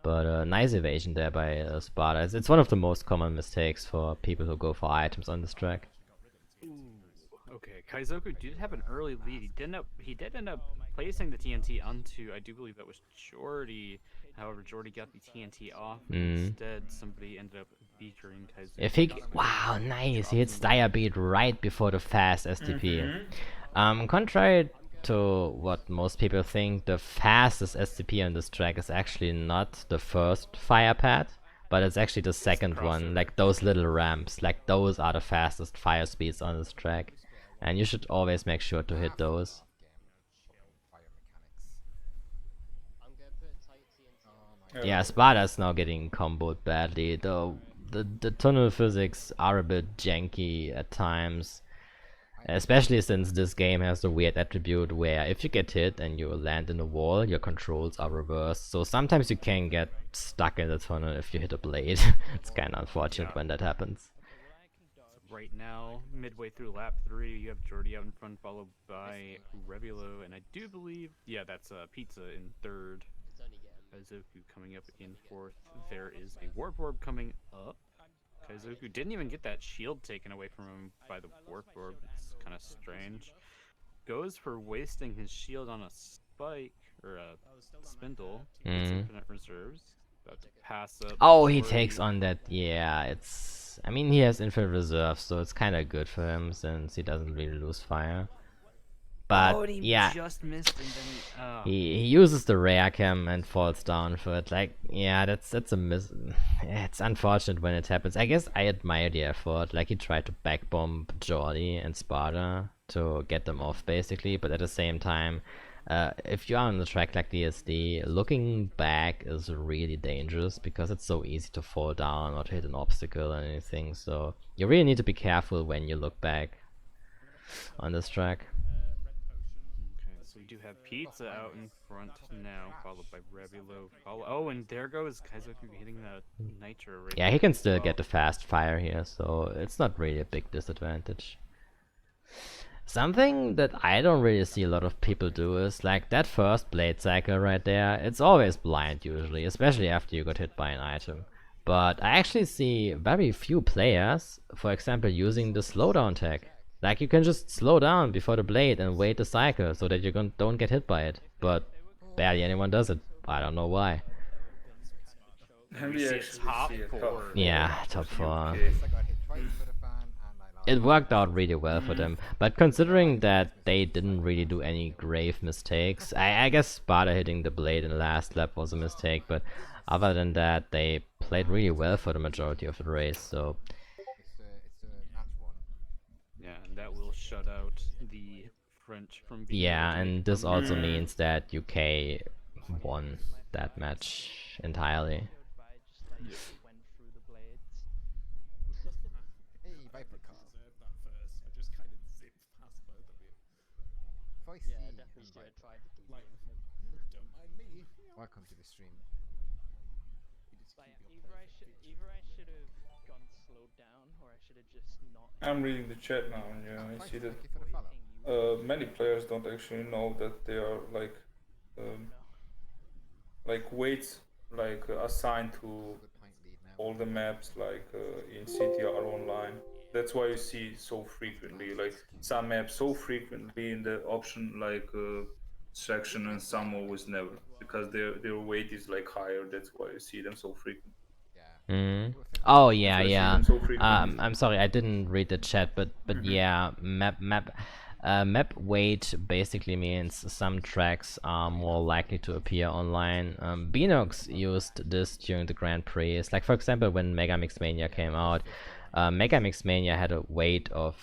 But nice evasion there by Sparta. It's one of the most common mistakes for people who go for items on this track. Okay, Kaizoku did have an early lead. He did end up placing the TNT onto, I do believe that was Jordi. However, Jordi got the TNT off. Instead, somebody ended up featuring Kaizoku. If he, wow, nice, he hits Diabeat right before the fast STP. Contrary to what most people think, the fastest STP on this track is actually not the first fire pad, but it's actually the second one. Like those little ramps, like those are the fastest fire speeds on this track, and you should always make sure to hit those. Yeah, Sparta's now getting comboed badly. The tunnel physics are a bit janky at times, especially since this game has the weird attribute where if you get hit and you land in a wall, your controls are reversed. So sometimes you can get stuck in the tunnel if you hit a blade. It's kind of unfortunate when that happens. Right now, midway through lap 3, you have Jordi out in front, followed by Revulo, and I do believe, yeah, that's Pizza in 3rd. Kaizoku coming up in 4th. There is a Warp Orb coming up. Kaizoku didn't even get that shield taken away from him by the Warp Orb. It's kind of strange. Goes for wasting his shield on a spike, or a spindle. It's infinite reserves. About to pass up. Oh, he Jordi. takes on that, yeah, it's... I mean, he has infinite reserves, so it's kind of good for him, since he doesn't really lose fire. But, he yeah, just missed and then he uses the rare cam and falls down for it. Like, yeah, that's a miss. It's unfortunate when it happens. I guess I admire the effort. Like, he tried to backbomb Jordi and Sparta to get them off, basically. But at the same time, if you are on the track like DSD, looking back is really dangerous, because it's so easy to fall down or to hit an obstacle or anything. So you really need to be careful when you look back on this track. So we do have Pizza out in front now, followed by Revulo. Oh, and there goes Kaizoku hitting the Nitro right. Yeah, he can still get the fast fire here, so it's not really a big disadvantage. Something that I don't really see a lot of people do is, like, that first blade cycle right there, it's always blind usually, especially after you got hit by an item. But I actually see very few players, for example, using the slowdown tag. Like, you can just slow down before the blade and wait the cycle so that you don't get hit by it. But barely anyone does it. I don't know why. And We we see actually top see a 4. Yeah, top 4. Okay. I got hit twice with a fan and I lost. It worked out really well for them. But considering that they didn't really do any grave mistakes, I guess Sparta hitting the blade in the last lap was a mistake, but Other than that, they played really well for the majority of the race. So It's the match one. Yeah, and that will shut out the French from being yeah, able to and make this also permanent. means that UK won that match entirely. By just like Yep. went through the blades. Hey, Viper car. Deserved that first. I just kind of zipped past both of you. If I Yeah, see definitely should have tried to do Like, don't mind me. welcome to the stream. You just Like keep your either I should have gone slowed down or I should have just not. I'm reading the chat now, and yeah, I Thank see you, that thank you for the follow. many players don't actually know that they are like weights assigned to Good point lead now. all the maps in CTR Online. That's why you see so frequently like some maps so frequently in the option section, and some always never, because their weight is like higher. That's why you see them so frequent. Yeah. Mm. We'll think Oh about it. yeah, That's why I see yeah. them so frequently. I'm sorry, I didn't read the chat, but yeah, map weight basically means some tracks are more likely to appear online. Beanox used this during the Grand Prix. It's like, for example, when Mega Mix Mania came out, Mega Mix Mania had a weight of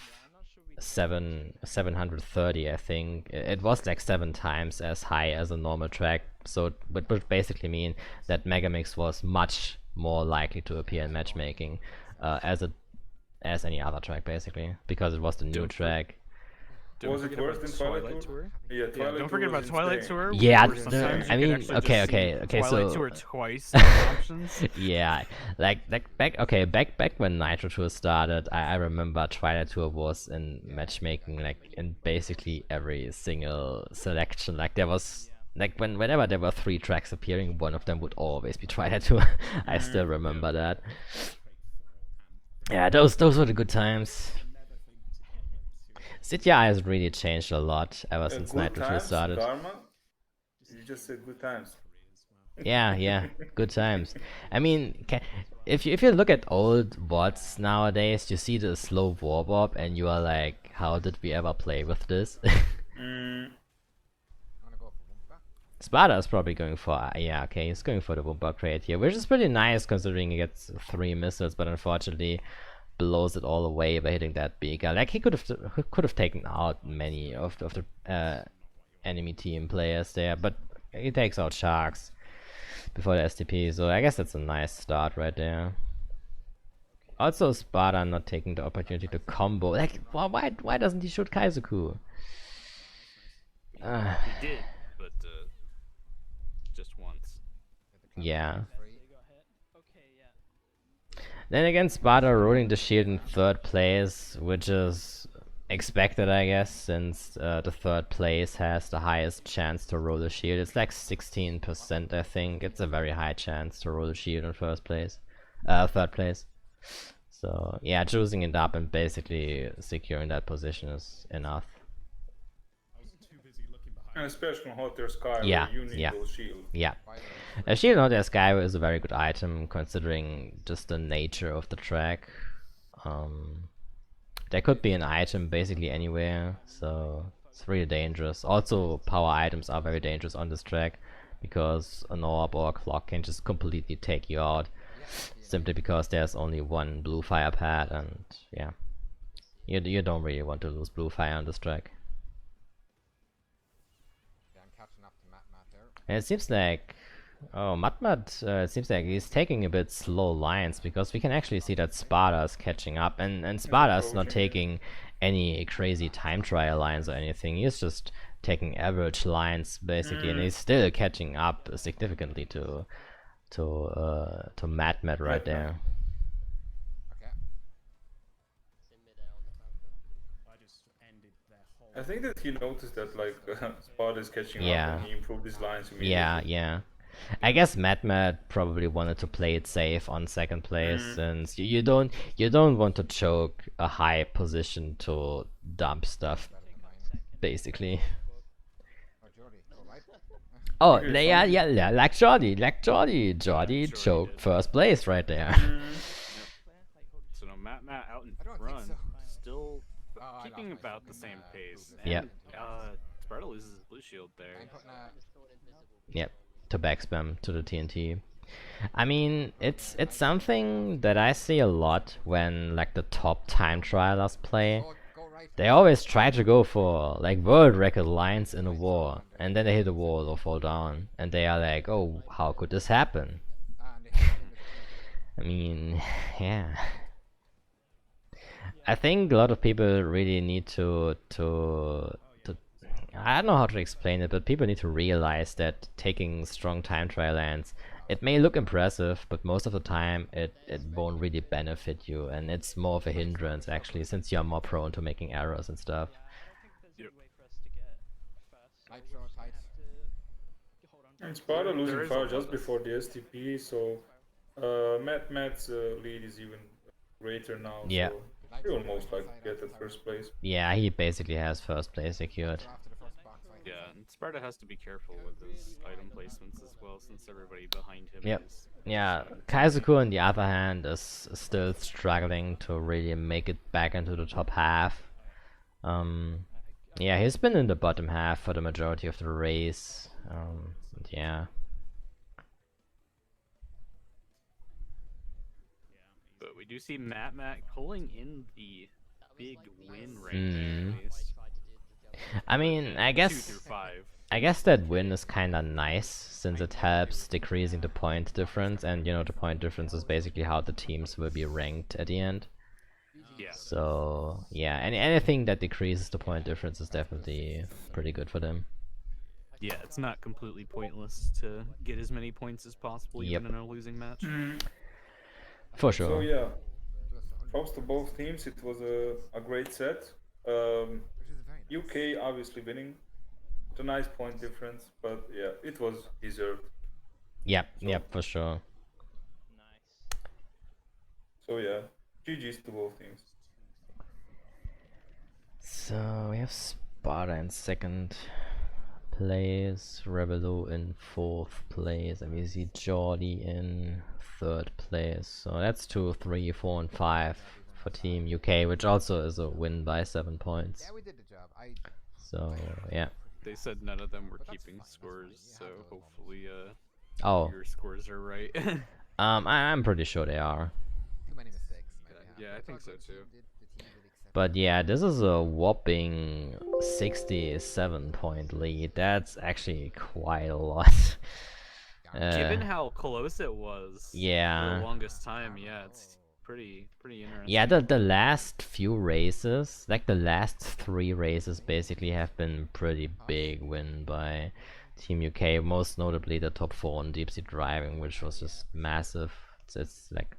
730, I think. It was like 7 times as high as a normal track, so it would basically mean that Megamix was much more likely to appear in matchmaking as any other track, basically, because it was the new Don't track. Don't Was it forget worse about than Twilight Tour? Yeah, Yeah, Twilight don't Tour forget was about Twilight insane. Tour. Yeah, where sometimes I you could mean, actually okay, just see okay, Twilight so Tour twice in the options. yeah, like back when Nitro Tour started, I remember Twilight Tour was in matchmaking like in basically every single selection. Like there was like whenever there were 3 tracks appearing, one of them would always be Twilight Tour. I still remember that. Yeah, those were the good times. CTI has really changed a lot ever since Good Nitro Tour times, started. Dharma. You just said good times. Yeah, good times. I mean, if you look at old VODs nowadays, you see the slow warp up, and you are like, how did we ever play with this? Mm, I'm gonna go for Wumpa. Sparta's probably going for yeah, okay, he's going for the Wumpa crate here, which is pretty nice considering he gets 3 missiles, but unfortunately blows it all away by hitting that beaker. Like he could have taken out many of the enemy team players there, but he takes out Sharks before the STP, so I guess that's a nice start right there. Also, Sparta not taking the opportunity to combo. Like, why doesn't he shoot Kaizoku? He did, but just once. Yeah. Free. They got hit. Okay, yeah. Then again, Sparta rolling the shield in 3rd place, which is expected, I guess, since the 3rd place has the highest chance to roll the shield. It's like 16%, I think. It's a very high chance to roll the shield in 3rd place. So yeah, choosing it up and basically securing that position is enough. I was too busy looking behind. and especially on Hot Air Sky, Yeah, where you need yeah. those shields. Yeah. Fire. A shield out as Sky is a very good item considering just the nature of the track. There could be an item basically anywhere, so it's really dangerous. Also, power items are very dangerous on this track because an orb or a clock can just completely take you out simply because there's only one blue fire pad, and yeah, you don't really want to lose blue fire on this track. Yeah, I'm catching up to Matt there. And it seems like Matmat, it seems like he's taking a bit slow lines because we can actually see that Sparta's catching up, and Sparta's not taking any crazy time trial lines or anything. He's just taking average lines basically, and he's still catching up significantly to Matmat right there. Okay. I just ended their whole. I think that he noticed that Sparta is catching Yeah. up, and he improved his lines immediately. Yeah. I guess Matmat probably wanted to play it safe on 2nd place, since you don't want to choke a high position to dump stuff, basically. Oh, Jordy, all right. Oh, yeah, like Jordy choked 1st place right there. So no, Matt out in I don't think front, so. still Oh, I keeping lost my about the fucking, same pace. movement. Yep. And Sparta loses his blue shield there. I'm putting a. Yep, to backspam to the TNT. I mean, it's something that I see a lot when like the top time trialers play. Go right. They always try to go for like world record lines in a war, and then they hit a wall or fall down, and they are like, oh, how could this happen? And they hit him with a PG. I mean, yeah. I think a lot of people really need to I don't know how to explain it, but people need to realize that taking strong time trial lands, it may look impressive, but most of the time it won't really benefit you, and it's more of a hindrance actually, since you're more prone to making errors and stuff. Yeah, I don't think there's a way for us to get first. So Nitro we tight. have to hold on. And Sparta losing There is a fire lot just of- before the STP, so Matt's lead is even greater now. Yeah. So he will most likely get at first place. Yeah, he basically has first place secured. Nitro after the first box fight. Yeah, and Sparta has to be careful with his item placements as well, since everybody behind him Yep. is. Yeah, Kaizoku on the other hand is still struggling to really make it back into the top half. Yeah, he's been in the bottom half for the majority of the race. Yeah. But we do see Matt pulling in the big win right Mm. now, at least. I mean, I 2 guess through 5. I guess that win is kinda nice, since it helps decreasing the point difference, and you know, the point difference is basically how the teams will be ranked at the end. Yeah. So yeah, anything that decreases the point difference is definitely pretty good for them. Yeah, it's not completely pointless to get as many points as possible, Yep. even in a losing match. For So sure. yeah, Plus 100, props to both teams. It was a great set. which is very nice. UK obviously winning. It's a nice point difference, but yeah, it was deserved. Yep, for sure. Nice. So yeah, GG's to both teams. So we have Sparta in second place, Rebelo in fourth place, and we see Jordi in third place. So that's 2, 3, 4, and 5 for Team UK, which also is a win by 7 points. Yeah, we did the job. So yeah. They said none of them were But that's keeping fine, that's scores, fine. You so have those moments. hopefully Oh, your scores are right. I'm pretty sure they are. Too many mistakes. Maybe Yeah, I think so thought the too. team did accept But yeah, this is a whopping 67-point lead. That's actually quite a lot. Given how close it was for yeah. the longest time, yeah, it's pretty interesting. Yeah, the last few races, like the last 3 races, basically have been pretty big win by Team UK. Most notably the top 4 on deep sea driving, which was just massive. It's like,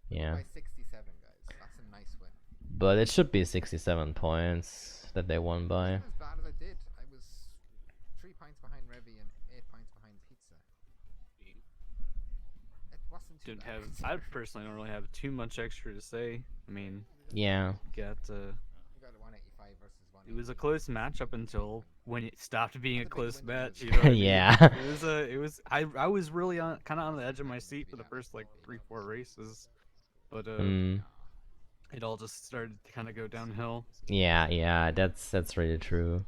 yeah. by 67, guys. That's a nice win. But it should be 67 points that they won by. As bad as I did, I was 3 points behind Revy and 8 points behind Pizza. It wasn't too Didn't bad. have. I personally don't really have too much extra to say. I mean, Yeah. got You got a 185 versus 180. it was a close match up until when it stopped being a close match. You know what I mean? Yeah. It was. I was really kind of on the edge of my seat for the first like 3-4 races, but it all just started to kind of go downhill. Yeah, that's really true.